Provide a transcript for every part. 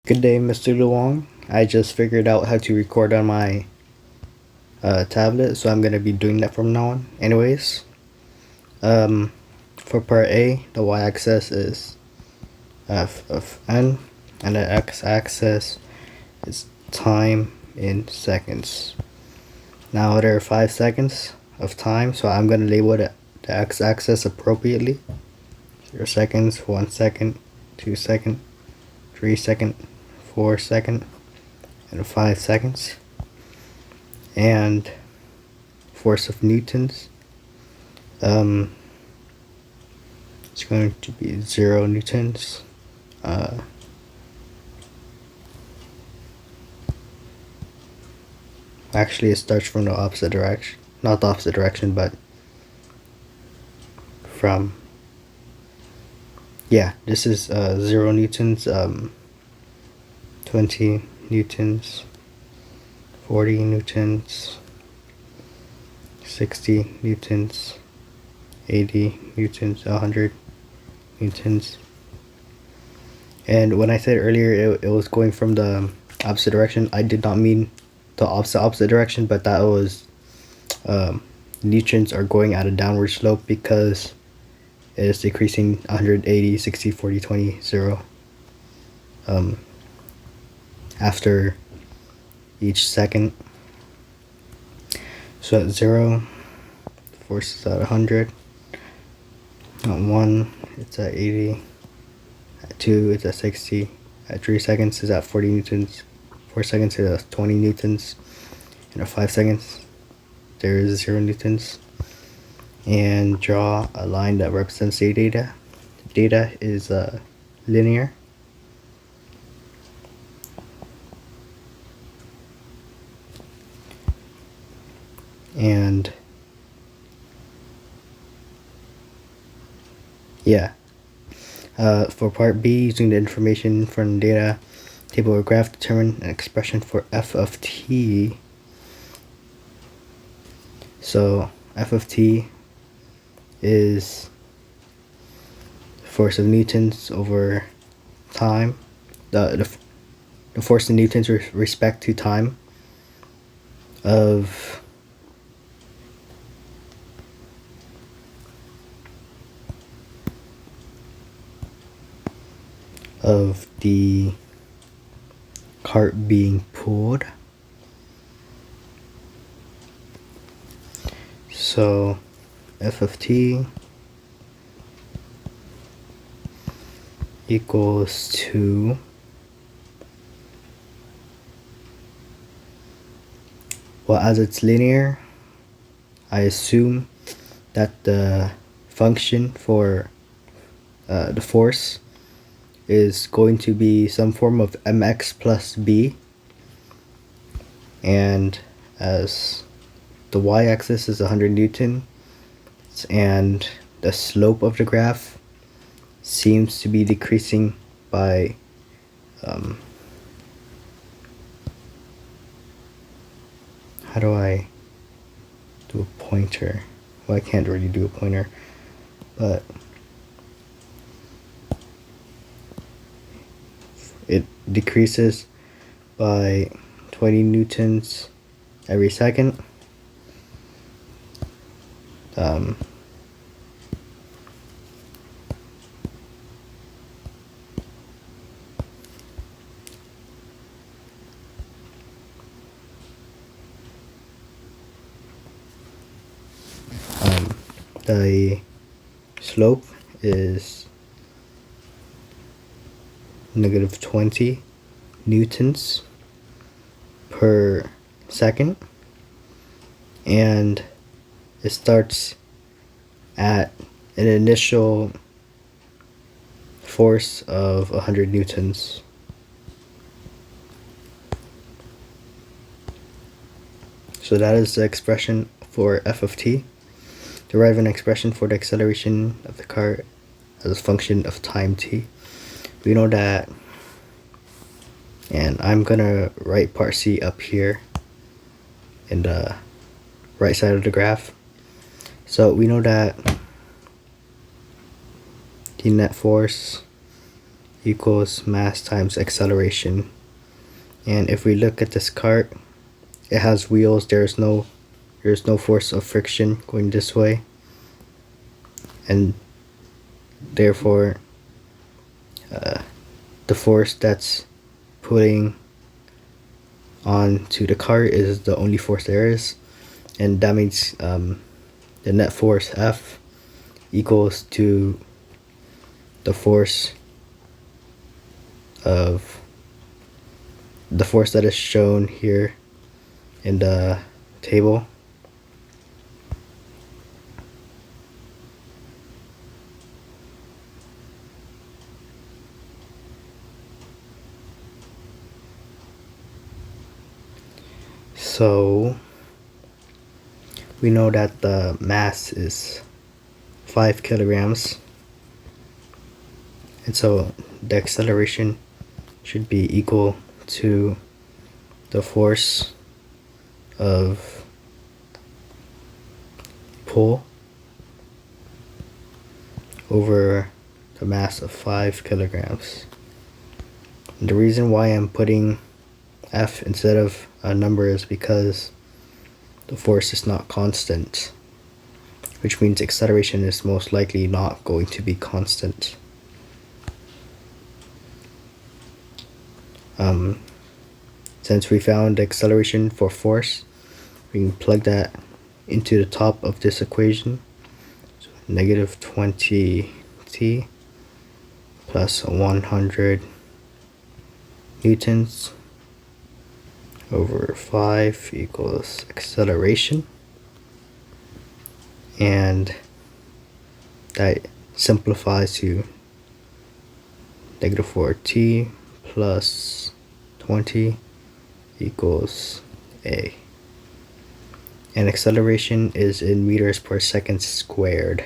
Good day, Mr. Luong. I just figured out how to record on my tablet, so I'm gonna be doing that from now on. Anyways, for part A, the y-axis is f of n, and the x-axis is time in seconds. Now there are 5 seconds of time, so I'm gonna label the x-axis appropriately. 0 seconds, 1 second, 2 second, 3 second, 4 second, and 5 seconds. And force of newtons, it's going to be 0 newtons. Actually, it starts from the opposite direction, not the opposite direction, but from, yeah, this is 0 newtons, 20 newtons, 40 newtons, 60 newtons, 80 newtons, 100 newtons. And when I said earlier it was going from the opposite direction, I did not mean the opposite direction, but that was newtons are going at a downward slope because it is decreasing 180, 60, 40, 20, 0 after each second. So at 0, the force is at 100. At 1, it's at 80. At 2, it's at 60. At 3 seconds, it's at 40 newtons. 4 seconds, it's at 20 newtons. And at 5 seconds, there is 0 newtons. And draw a line that represents the data. Data is linear. And yeah, for part B, using the information from data table or graph, determine an expression for f of t. So f of t is force of newtons over time, the force in newtons with respect to time of the cart being pulled. So f of t equals to as it's linear, I assume that the function for the force is going to be some form of mx plus b, and as the y-axis is 100 newtons and the slope of the graph seems to be decreasing by how do I do a pointer? Well, I can't really do a pointer, but it decreases by 20 newtons every second. The slope is negative 20 newtons per second, and it starts at an initial force of 100 newtons. So that is the expression for f of t. Derive an expression for the acceleration of the cart as a function of time t. We know that, and I'm gonna write part C up here in the right side of the graph. So we know that the net force equals mass times acceleration. And if we look at this cart, it has wheels. There's no force of friction going this way, and therefore the force that's putting onto the cart is the only force there is, and that means the net force F equals to the force that is shown here in the table. So we know that the mass is 5 kilograms, and so the acceleration should be equal to the force of pull over the mass of 5 kilograms. And the reason why I'm putting F instead of a number is because the force is not constant, which means acceleration is most likely not going to be constant. Since we found the acceleration for force, we can plug that into the top of this equation. So negative 20t plus 100 newtons over 5 equals acceleration, and that simplifies to negative 4t plus 20 equals a. And acceleration is in meters per second squared.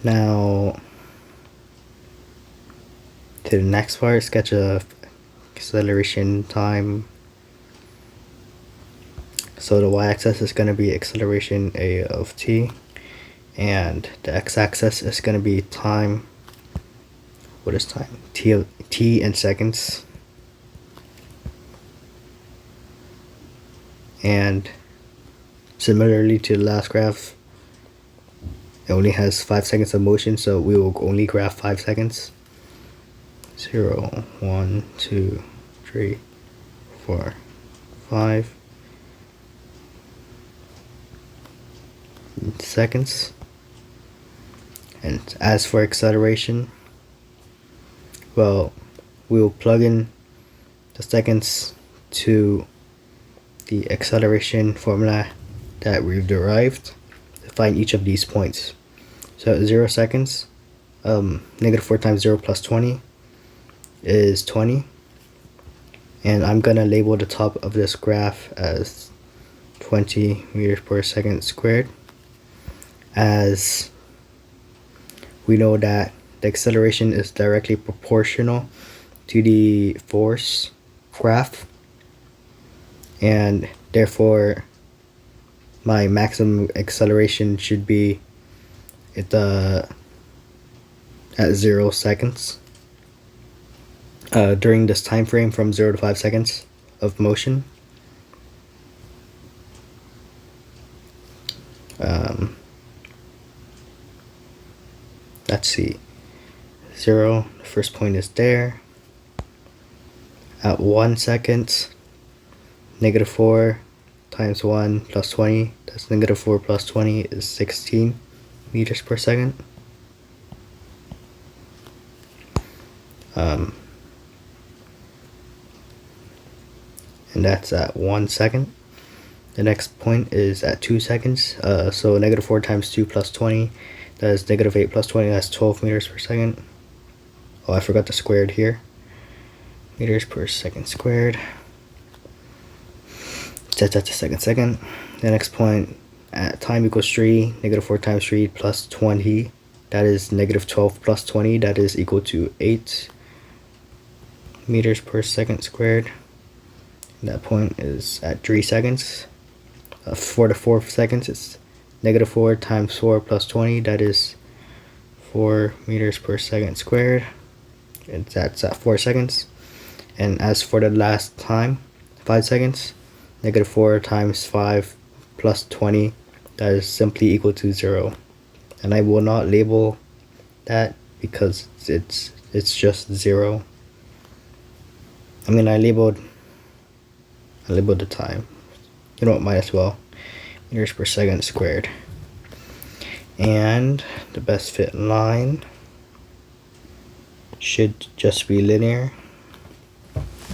Now to the next part, sketch a acceleration time. So the y-axis is going to be acceleration a of t, and the x-axis is going to be time. What is time? T in seconds. And similarly to the last graph, it only has 5 seconds of motion, so we will only graph 5 seconds. 0, 1, 2, 3, 4, 5 seconds. And as for acceleration, well, we will plug in the seconds to the acceleration formula that we've derived to find each of these points. So at 0 seconds, negative 4 times 0 plus 20 is 20, and I'm gonna label the top of this graph as 20 meters per second squared, as we know that the acceleration is directly proportional to the force graph, and therefore my maximum acceleration should be at 0 seconds during this time frame from 0 to 5 seconds of motion. Let's see, 0, the first point is there. At 1 second, negative 4 times 1 plus 20, that's negative 4 plus 20 is 16 meters per second. And that's at 1 second. The next point is at 2 seconds. So negative 4 times 2 plus 20, that is negative 8 plus 20, that's 12 meters per second. Oh, I forgot the squared here. Meters per second squared. Set that to second. The next point at time equals 3, negative 4 times 3 plus 20, that is negative 12 plus 20, that is equal to 8 meters per second squared. And that point is at 3 seconds. For the 4 seconds, it's negative 4 times 4 plus 20, that is 4 meters per second squared, and that's at 4 seconds. And as for the last time, 5 seconds, -4 times 5 plus 20, that is simply equal to 0. And I will not label that because it's just 0. I mean, I labeled the time. You know what, might as well. Meters per second squared. And the best fit line should just be linear,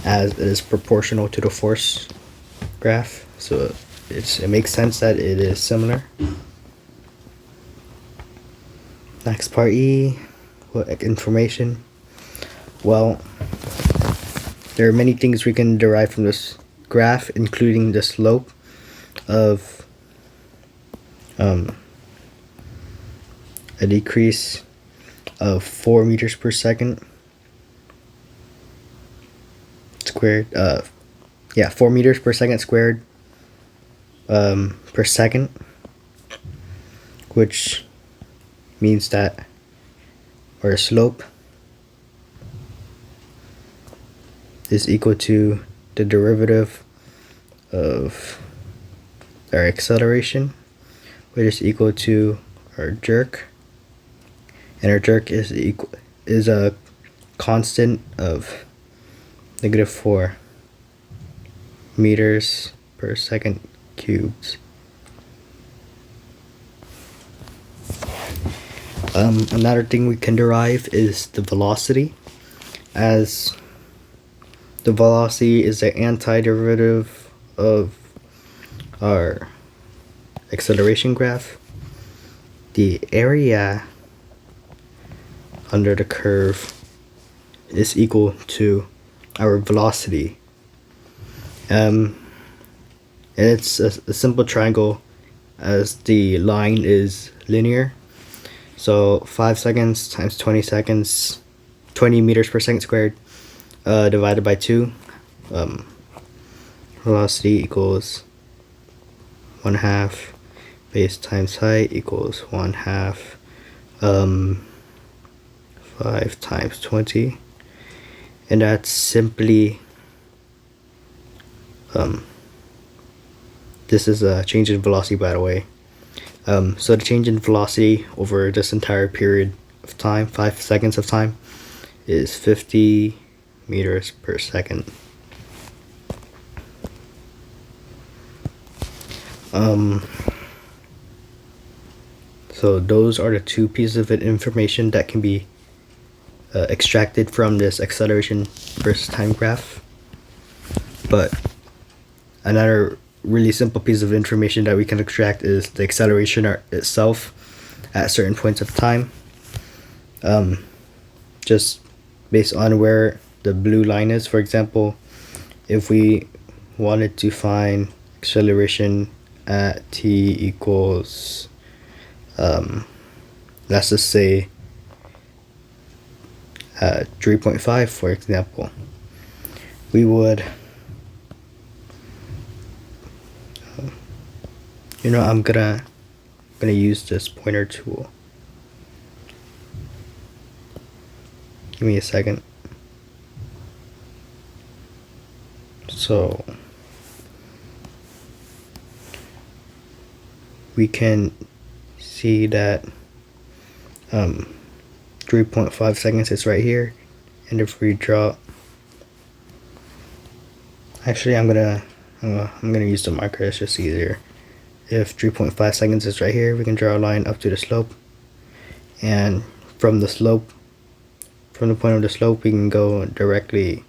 as it is proportional to the force graph. So it makes sense that it is similar. Next part E, what information? Well, there are many things we can derive from this graph, including the slope of a decrease of 4 meters per second squared. 4 meters per second squared per second, which means that our slope is equal to the derivative of our acceleration, which is equal to our jerk, and our jerk is a constant of -4 meters per second cubed. Another thing we can derive is the velocity, as the velocity is the antiderivative of our acceleration graph. The area under the curve is equal to our velocity. And it's a simple triangle, as the line is linear. So 5 seconds times 20 seconds, 20 meters per second squared, divided by 2. Velocity equals 1/2 base times height equals 1/2 5 times 20, and that's simply this is a change in velocity, by the way. So the change in velocity over this entire period of time, 5 seconds of time, is 50 meters per second. So those are the two pieces of information that can be extracted from this acceleration versus time graph. But another really simple piece of information that we can extract is the acceleration itself at certain points of time. Just based on where the blue line is. For example, if we wanted to find acceleration at t equals let's just say 3.5, for example, we would I'm gonna use this pointer tool. Give me a second. So we can see that 3.5 seconds is right here, and if we draw, actually I'm gonna use the marker, it's just easier. If 3.5 seconds is right here, we can draw a line up to the slope, and from the point of the slope, we can go directly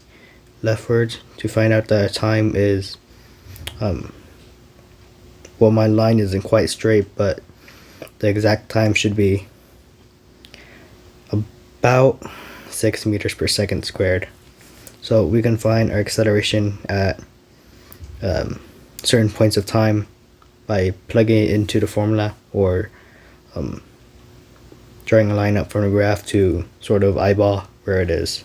leftwards to find out that time is well, my line isn't quite straight, but the exact time should be about 6 meters per second squared. So we can find our acceleration at certain points of time by plugging it into the formula, or drawing a line up from the graph to sort of eyeball where it is.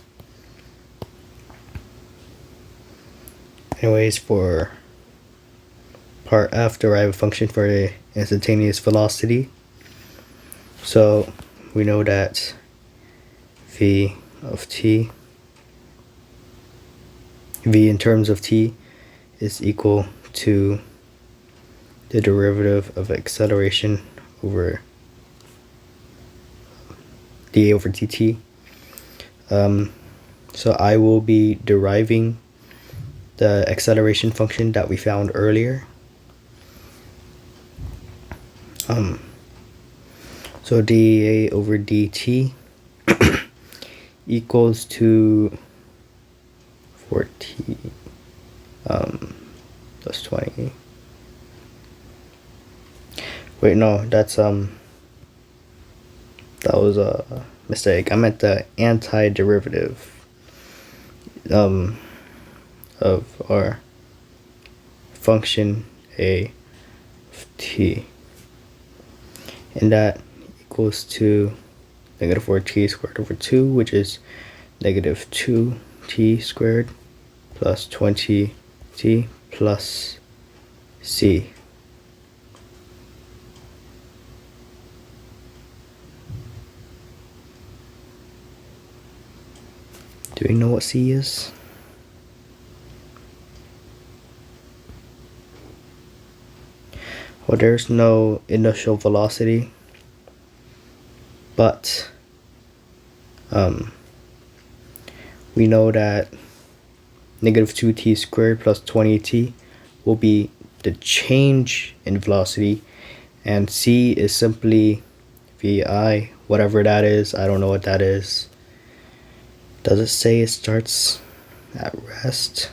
Anyways, for part F, derive a function for the instantaneous velocity. So we know that v of t, v in terms of t is equal to the derivative of acceleration over dA over dt. So I will be deriving the acceleration function that we found earlier. So dA over dt equals to 4t plus 20. Wait, no, that's that was a mistake. I meant the antiderivative of our function a of t, and that equals to negative 4t squared over 2, which is negative 2t squared plus 20t plus c. Do we know what c is? Well, there's no initial velocity, but we know that negative 2t squared plus 20t will be the change in velocity, and c is simply vi, whatever that is. I don't know what that is. Does it say it starts at rest?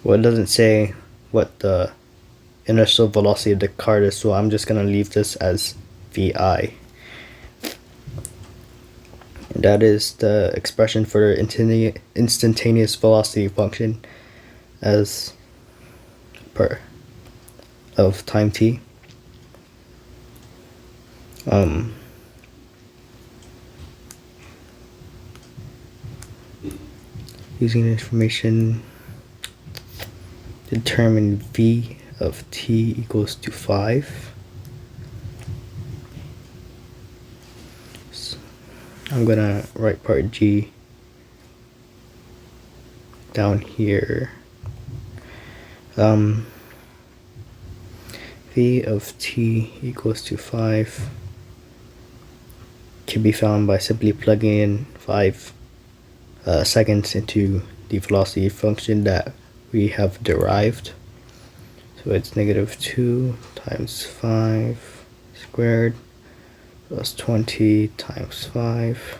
Well, it doesn't say what the initial velocity of the card is, so I'm just going to leave this as vi. And that is the expression for the instantaneous velocity function as per of time t. Using the information, determine v of t equals to 5. So I'm gonna write part G down here. V of t equals to 5 can be found by simply plugging in 5 seconds into the velocity function that we have derived. So it's negative 2 times 5 squared plus 20 times 5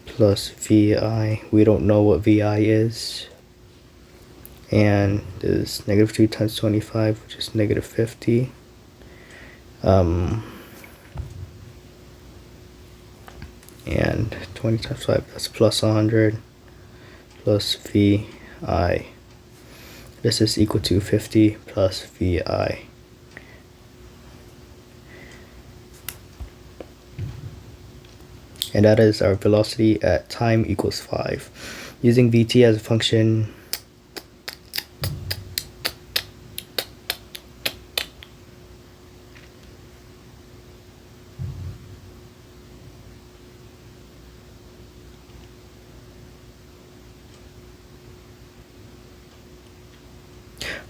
plus vi. We don't know what vi is. And this is negative 2 times 25, which is negative 50. And 20 times 5, that's plus 100, plus vi. This is equal to 50 plus vi. And that is our velocity at time equals 5. Using vt as a function,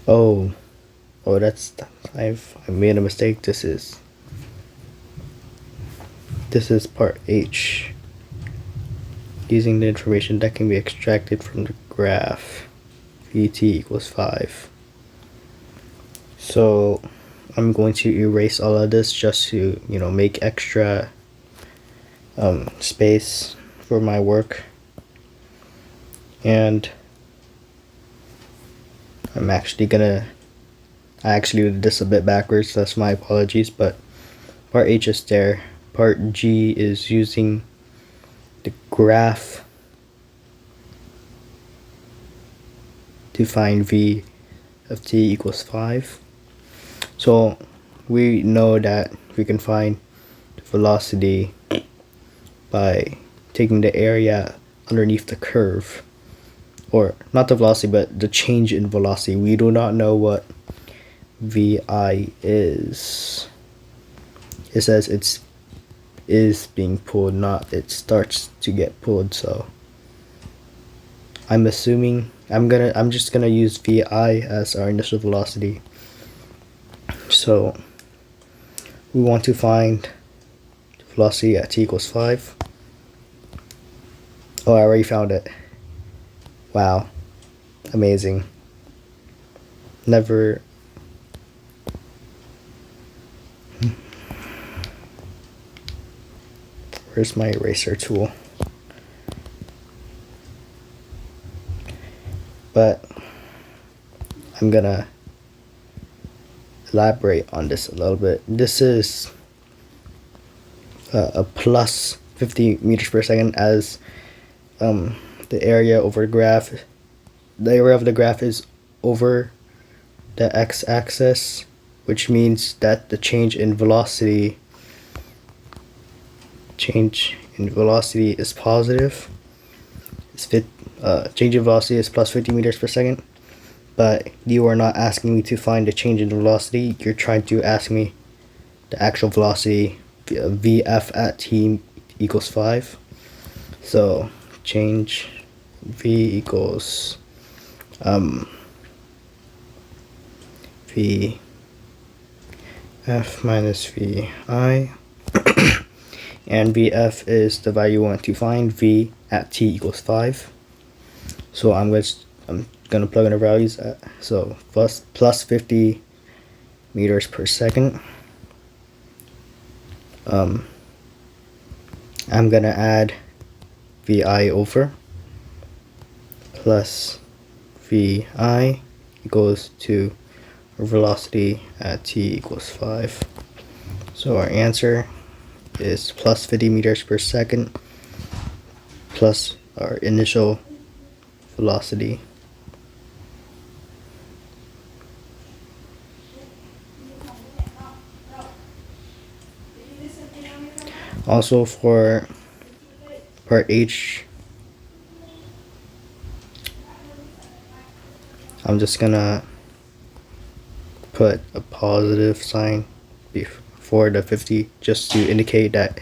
oh, that's, I made a mistake. This is part H. Using the information that can be extracted from the graph, vt equals 5. So I'm going to erase all of this just to, make extra space for my work. And I actually did this a bit backwards, that's my apologies, but part H is there. Part G is using the graph to find v of t equals 5. So we know that we can find the velocity by taking the area underneath the curve, or not the velocity, but the change in velocity. We do not know what VI is. It says it's is being pulled, not it starts to get pulled. So I'm assuming I'm just gonna use VI as our initial velocity. So we want to find velocity at t equals 5. Oh, I already found it. Wow, amazing. Never. Where's my eraser tool? But I'm gonna elaborate on this a little bit. This is a plus 50 meters per second as the area over the graph. The area of the graph is over the x-axis, which means that the change in velocity is positive. Change in velocity is plus 50 meters per second, but you are not asking me to find the change in velocity. You're trying to ask me the actual velocity, VF at t equals 5. So change V equals V F minus VI and VF is the value we want to find, V at t equals 5. So I'm gonna plug in the values so plus 50 meters per second. I'm gonna add VI over plus VI equals to velocity at t equals 5. So our answer is plus 50 meters per second plus our initial velocity. Also for part H, I'm just gonna put a positive sign before the 50 just to indicate that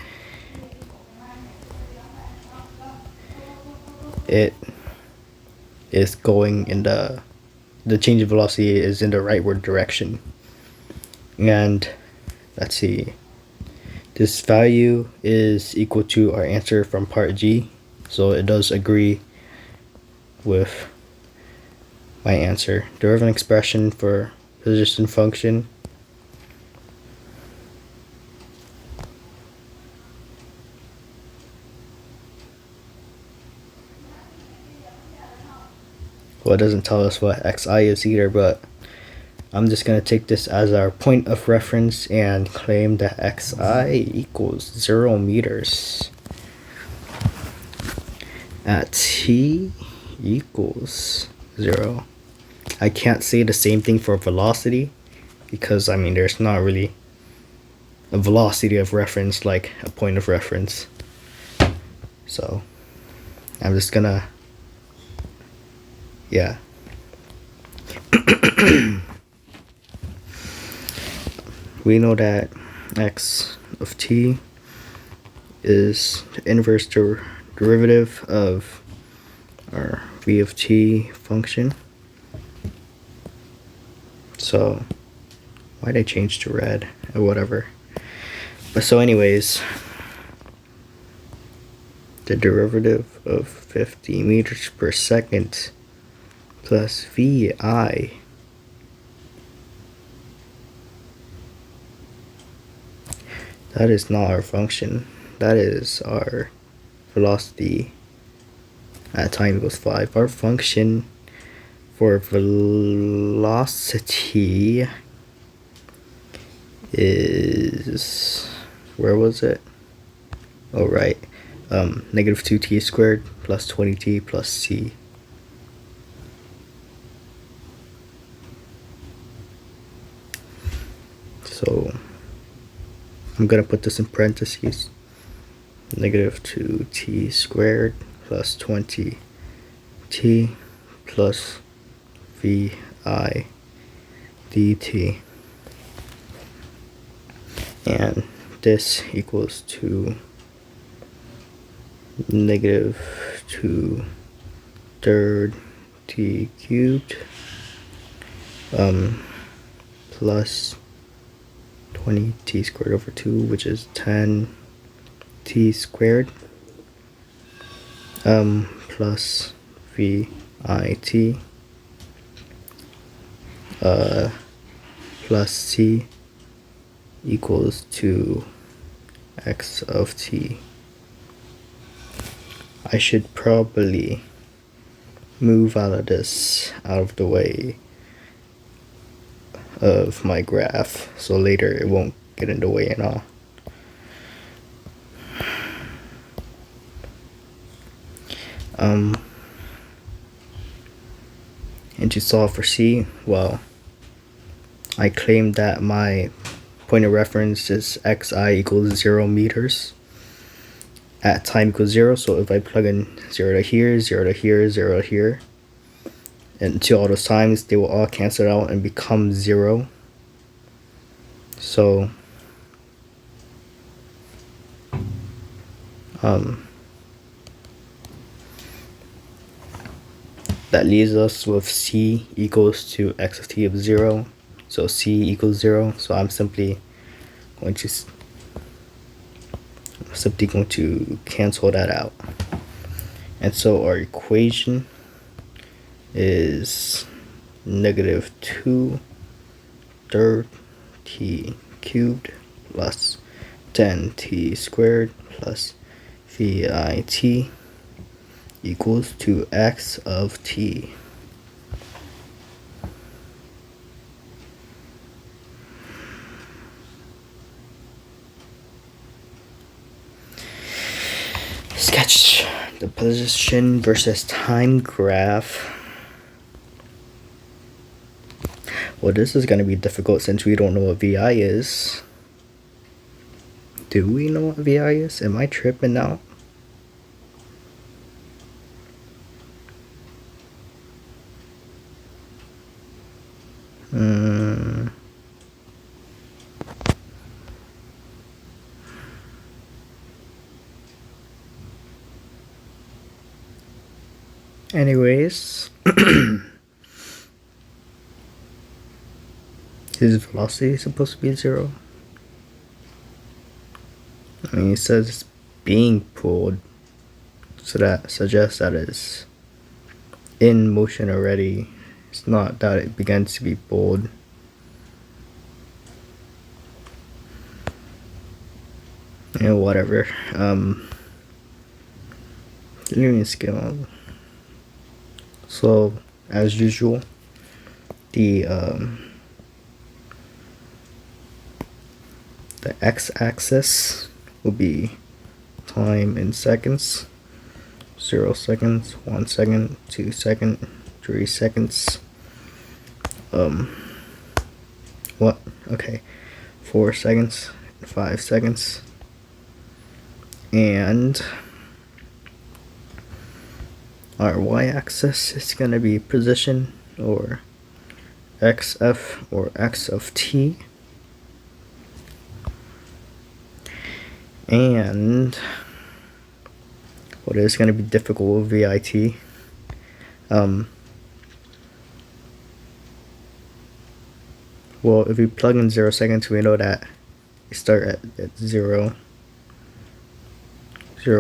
it is going in the change of velocity is in the rightward direction. And let's see, this value is equal to our answer from part G, so it does agree with my answer. Derivative expression for position function well, it doesn't tell us what xi is either, but I'm just going to take this as our point of reference and claim that xi equals 0 meters at t equals 0. I can't say the same thing for velocity because, I mean, there's not really a velocity of reference like a point of reference. So I'm just gonna, yeah. We know that x of t is the inverse derivative of our v of t function. So why'd I change to red or whatever? But so anyways, the derivative of 50 meters per second plus VI that is not our function. That is our velocity at time equals 5. Our function for velocity is, where was it? Oh, right. Negative 2t squared plus 20t plus c. So I'm gonna put this in parentheses. Negative 2t squared plus 20t plus vi dt, and this equals to negative 2/3 t cubed plus 20t squared over 2, which is 10t squared, plus vit plus c equals to x of t. I should probably move out of the way of my graph, so later it won't get in the way and all. And to solve for c, well, I claimed that my point of reference is xi equals 0 meters at time equals 0. So if I plug in 0 to here, 0 to here, 0 to here, and to all those times, they will all cancel out and become 0. So that leaves us with c equals to x of t of 0. So c equals 0. So I'm simply going to cancel that out. And so our equation is negative 2/3 t cubed plus 10t squared plus vit equals to x of t. Sketch the position versus time graph. Well, this is going to be difficult since we don't know what VI is. Do we know what VI is? Am I tripping out? Anyways, his velocity is supposed to be 0. I mean, it says it's being pulled, so that suggests that it's in motion already. It's not that it begins to be pulled. And whatever. Linear scale. So as usual, the x-axis will be time in seconds. 0 seconds, 1 second, 2 seconds, 3 seconds. 4 seconds, 5 seconds. And our y-axis is going to be position, or xf, or x of t. And what is going to be difficult with VIT, well, if we plug in 0 seconds, we know that we start at 0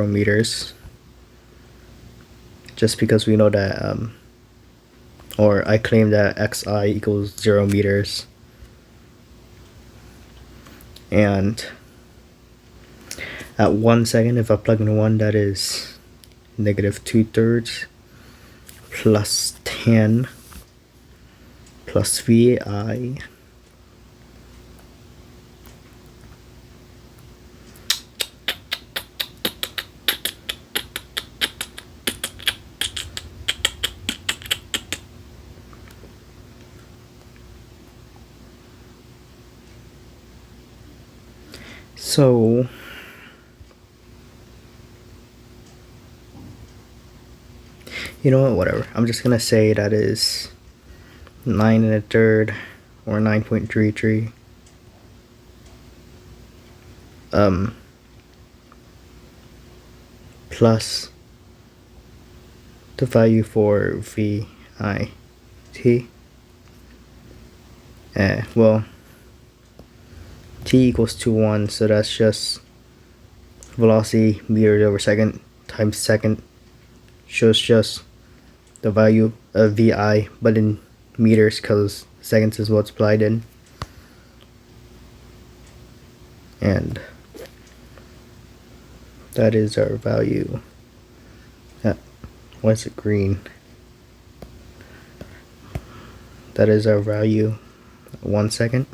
meters, just because we know that, or I claim that xi equals 0 meters, and at 1 second, if I plug in 1, that is negative 2/3 plus 10 plus vi So You know what, whatever. I'm just gonna say that is 9 1/3 or 9.33. Plus the value for VIT. Well, t equals to 1, so that's just velocity meters over second times second. Shows just the value of VI, but in meters because seconds is multiplied in. And that is our value. Why is it green? That is our value. 1 second.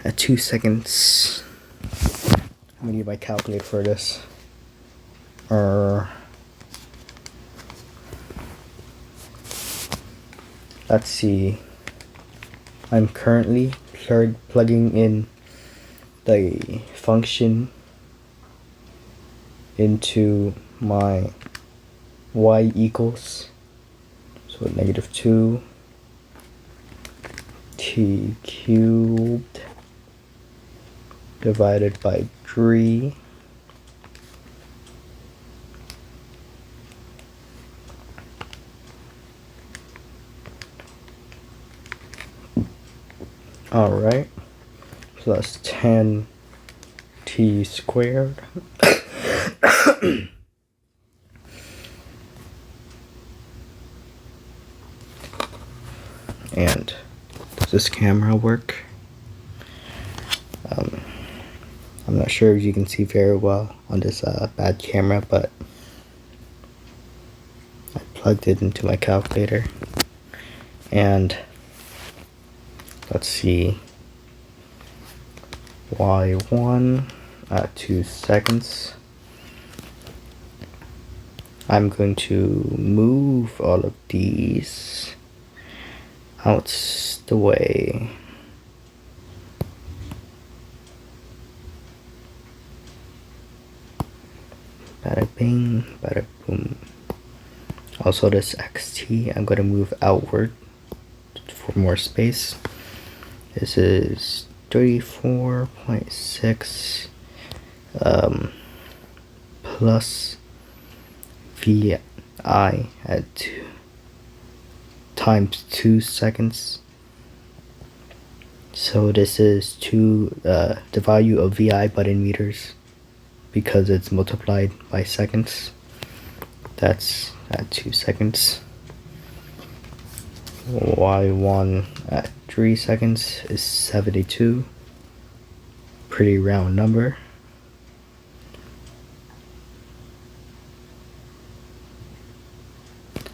At 2 seconds. I'm gonna need my calculator for this. Let's see. I'm currently plugging in the function into my y equals, so -2 t cubed divided by 3 alright, plus 10 t squared and does this camera work? I'm not sure if you can see very well on this bad camera, but I plugged it into my calculator. And let's see, y1 at 2 seconds. I'm going to move all of these out the way. Bada bing, bada boom. Also this xt, I'm going to move outward for more space. This is 34.6 plus vi at 2 times 2 seconds. So this is the value of vi but in meters, because it's multiplied by seconds. That's at 2 seconds. y1 at 3 seconds is 72. Pretty round number.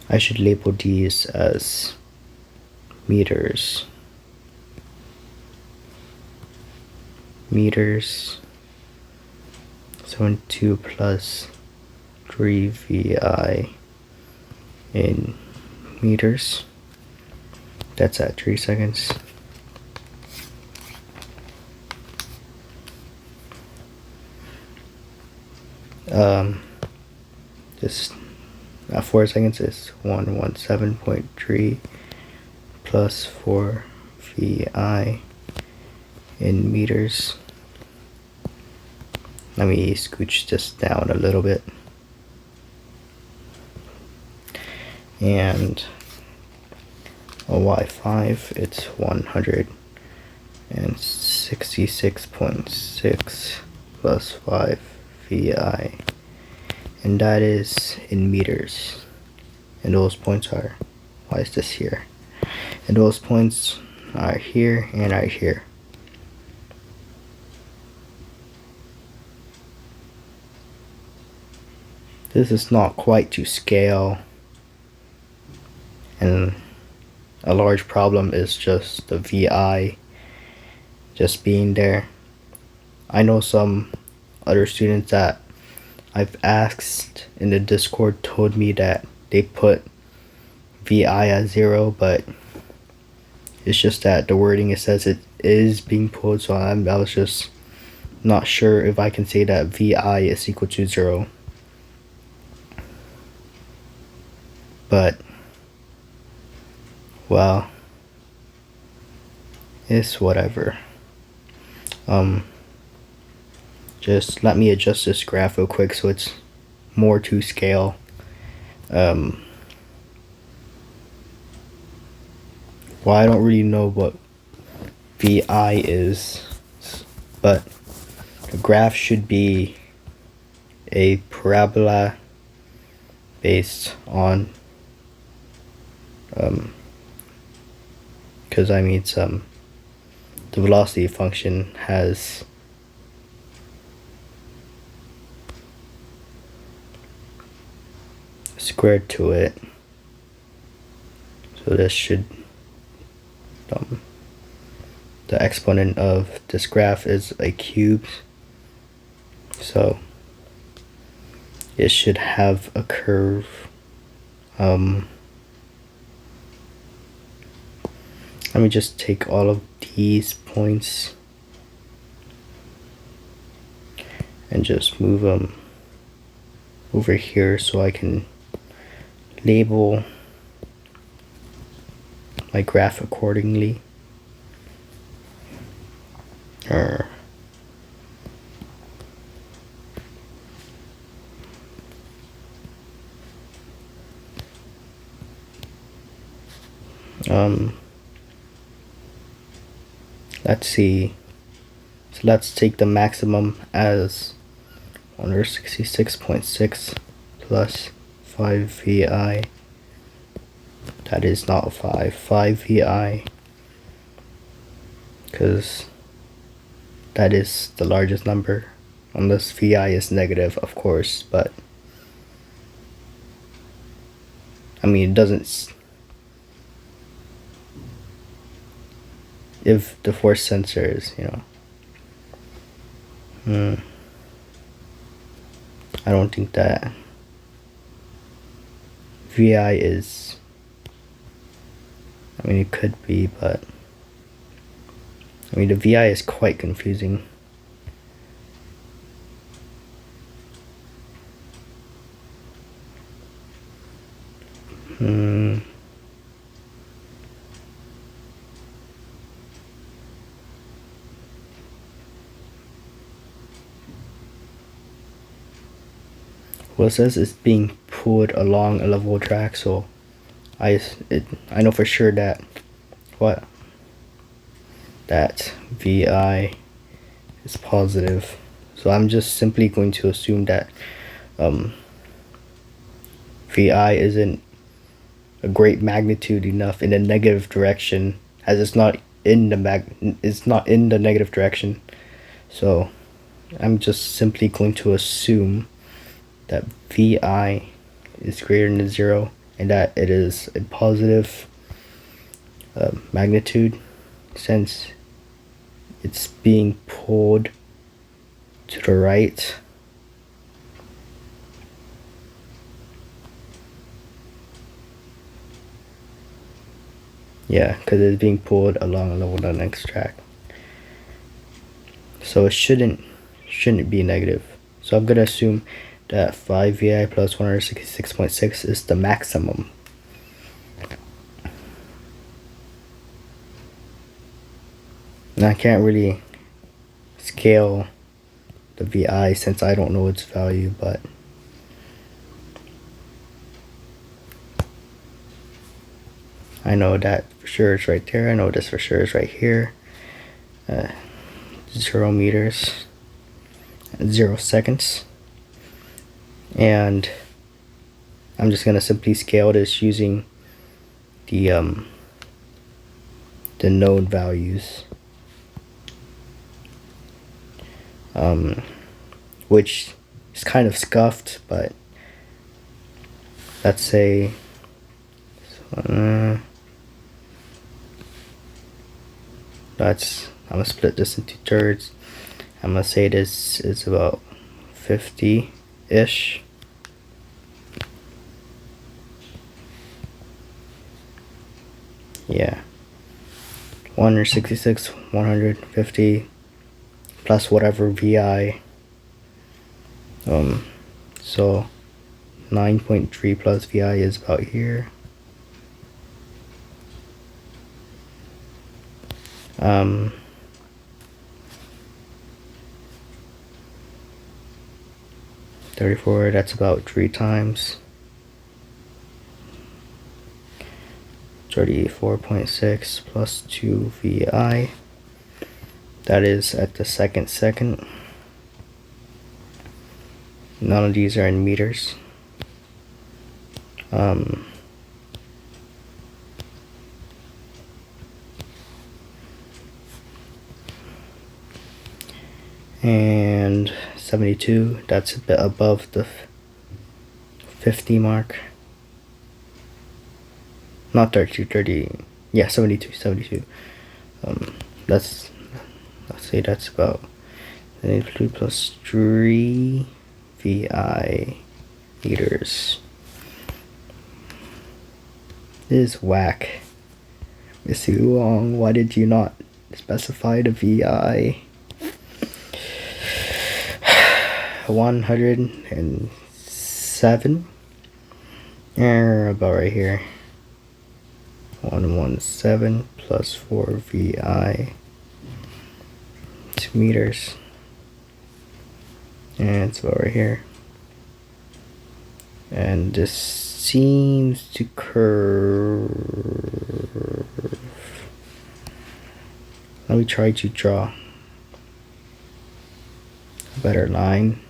I should label these as meters. Meters. 72 plus 3 vi in meters. That's at 3 seconds. Just at 4 seconds is 117.3 plus 4 vi in meters. Let me scooch this down a little bit. And a y5, it's 166.6 plus 5 vi. And that is in meters. And those points are, why is this here? And those points are here and are here. This is not quite to scale, and a large problem is just the VI just being there. I know some other students that I've asked in the Discord told me that they put VI at 0, but it's just that the wording, it says it is being pulled, so I was just not sure if I can say that VI is equal to 0. but well, it's whatever. Just let me adjust this graph real quick so it's more to scale. Well, I don't really know what VI is, but the graph should be a parabola based on because I mean the velocity function has a square to it, so this should the exponent of this graph is a cube, so it should have a curve. Let me just take all of these points and just move them over here so I can label my graph accordingly. Let's see. So let's take the maximum as 166.6 plus 5 VI. That is not 5 VI, because that is the largest number, unless VI is negative, of course, but I mean, it doesn't. If the force sensor is, I don't think that VI is, I mean, it could be, but I mean, the VI is quite confusing. Well, it says it's being pulled along a level track, so I know for sure that that VI is positive. So I'm just simply going to assume that VI isn't a great magnitude enough in the negative direction, as it's not in the negative direction. So I'm just simply going to assume that VI is greater than 0 and that it is a positive magnitude, since it's being pulled to the right. Yeah, because it's being pulled along a level the next track. So it shouldn't be negative. So I'm gonna assume that 5 VI plus 166.6 is the maximum. And I can't really scale the VI since I don't know its value, but I know that for sure it's right there. I know this for sure is right here. 0 meters, 0 seconds. And I'm just gonna simply scale this using the node values, which is kind of scuffed, but let's say I'm gonna split this into thirds. I'm gonna say this is about 50-ish. Yeah, 166, 150 plus whatever VI. So 9.3 plus VI is about here. 34, that's about 3 times. 34.6 plus 2 VI. That is at the second. None of these are in meters. And 72, that's a bit above the 50 mark. Not 32, 30, yeah, 72. Let's say that's about 3 plus 3 VI meters. This is whack. Mr. Wong, why did you not specify the VI? 107, about right here. 117 plus 4 VI 2 meters, and it's about right here. And this seems to curve. Let me try to draw a better line.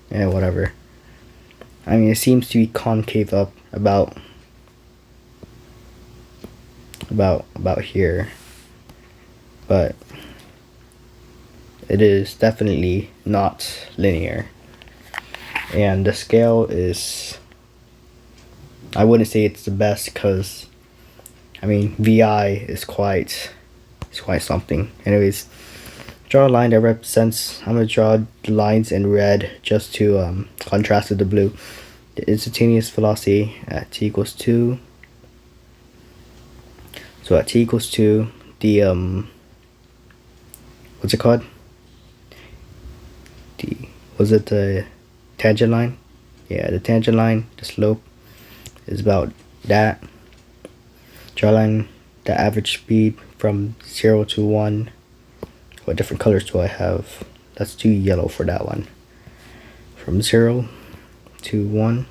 Yeah, whatever. I mean, it seems to be concave up about here, but it is definitely not linear. And the scale is, I wouldn't say it's the best, because I mean VI is quite something. Anyways, draw a line that represents, I'm going to draw the lines in red just to contrast with the blue. The instantaneous velocity at t equals 2. So at t equals 2, the what's it called? Was it the tangent line? Yeah, the tangent line, the slope is about that. Draw a line, the average speed from 0 to 1. What different colors do I have? That's too yellow for that one. From 0 to 1,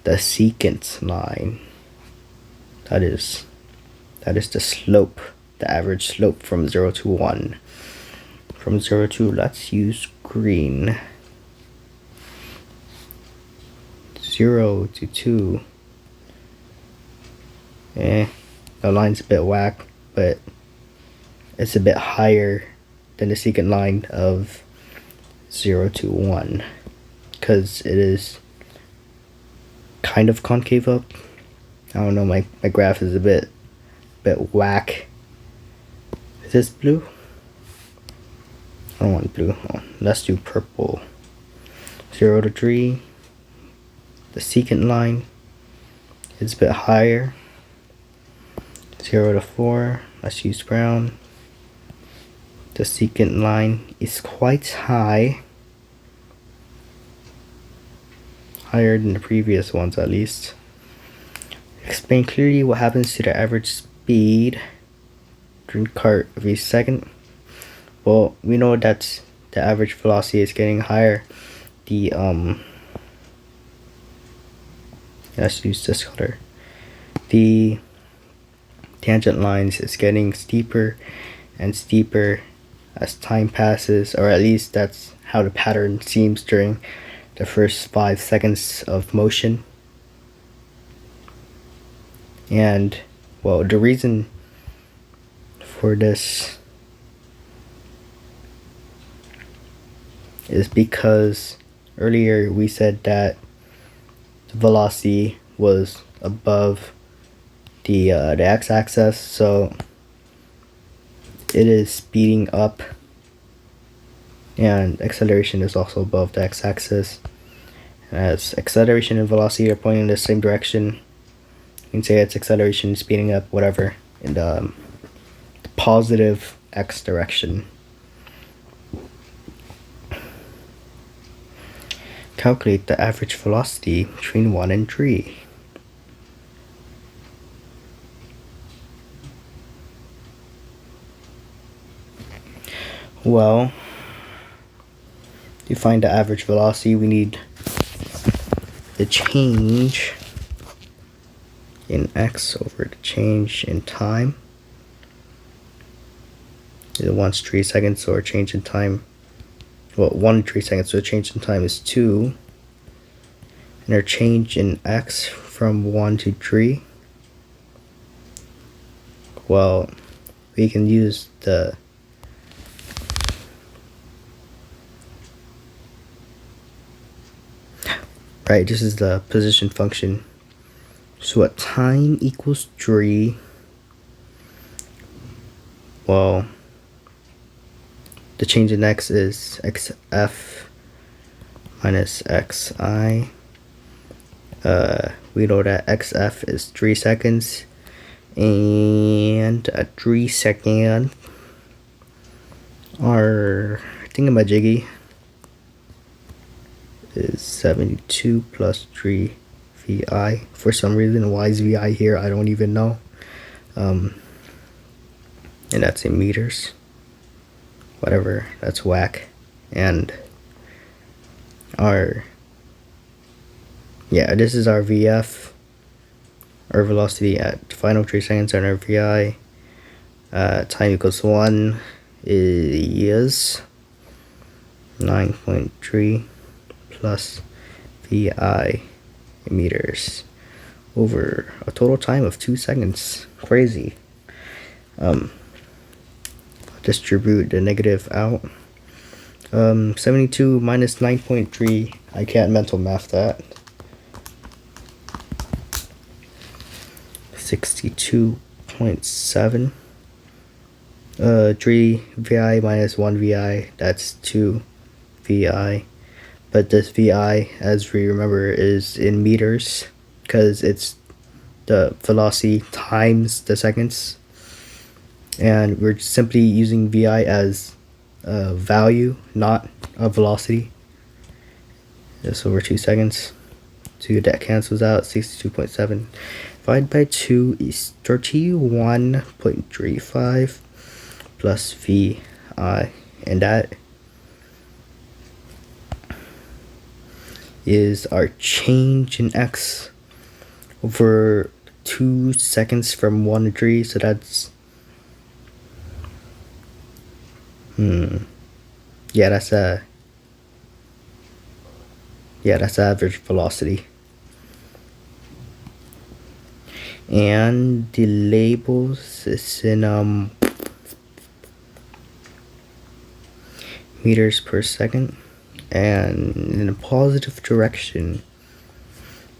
the secant line. That is the slope, the average slope from 0 to 1. From 0 to, let's use green. 0 to 2. The line's a bit whack, but it's a bit higher than the secant line of 0 to 1, because it is kind of concave up. I don't know, my graph is a bit whack. Is this blue? I don't want blue. Oh, let's do purple. 0 to 3, the secant line is a bit higher. 0 to 4, let's use brown. The secant line is quite high, higher than the previous ones at least. Explain clearly what happens to the average speed during cart of each second. Well, we know that the average velocity is getting higher. The let's use this color. The tangent lines is getting steeper and steeper as time passes, or at least that's how the pattern seems during the first 5 seconds of motion. And well, the reason for this is because earlier we said that the velocity was above the x-axis, so it is speeding up, and acceleration is also above the x-axis. As acceleration and velocity are pointing in the same direction, you can say it's acceleration speeding up, whatever, in the positive x direction. Calculate the average velocity between 1 and 3. Well, to find the average velocity, we need the change in x over the change in time. Either 1's 3 seconds, or change in time. Well, 1 3 seconds, so change in time is 2. And our change in x from 1 to 3. Well, we can use the right, this is the position function. So at time equals 3, well, the change in x is xf minus xi. We know that xf is 3 seconds, and at 3 second, our thingamajiggy is 72 plus 3 vi. For some reason, why is vi here? I don't even know. And that's in meters. Whatever, that's whack. And our, yeah, this is our vf, our velocity at final 3 seconds, and our vi time equals 1 is 9.3 plus vi meters over a total time of 2 seconds. Crazy. Distribute the negative out. 72 minus 9.3. I can't mental math that. 62.7. 3 vi minus 1 vi, that's 2 vi. But this vi, as we remember, is in meters because it's the velocity times the seconds. And we're simply using vi as a value, not a velocity. Just over 2 seconds. 2, that cancels out. 62.7 divided by 2 is 31.35 plus vi, and that is our change in x over 2 seconds from 1 to 3. So that's that's average velocity. And the labels is in meters per second, and in a positive direction,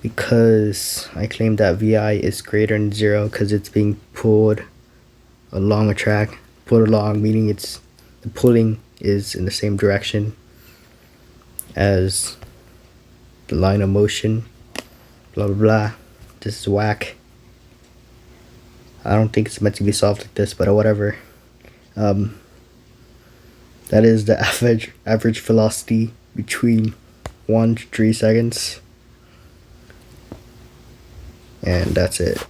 because I claim that vi is greater than 0 because it's being pulled along a track. Pulled along meaning it's the pulling is in the same direction as the line of motion. Blah blah blah. This is whack. I don't think it's meant to be solved like this, but whatever. That is the average velocity between 1 to 3 seconds. And that's it.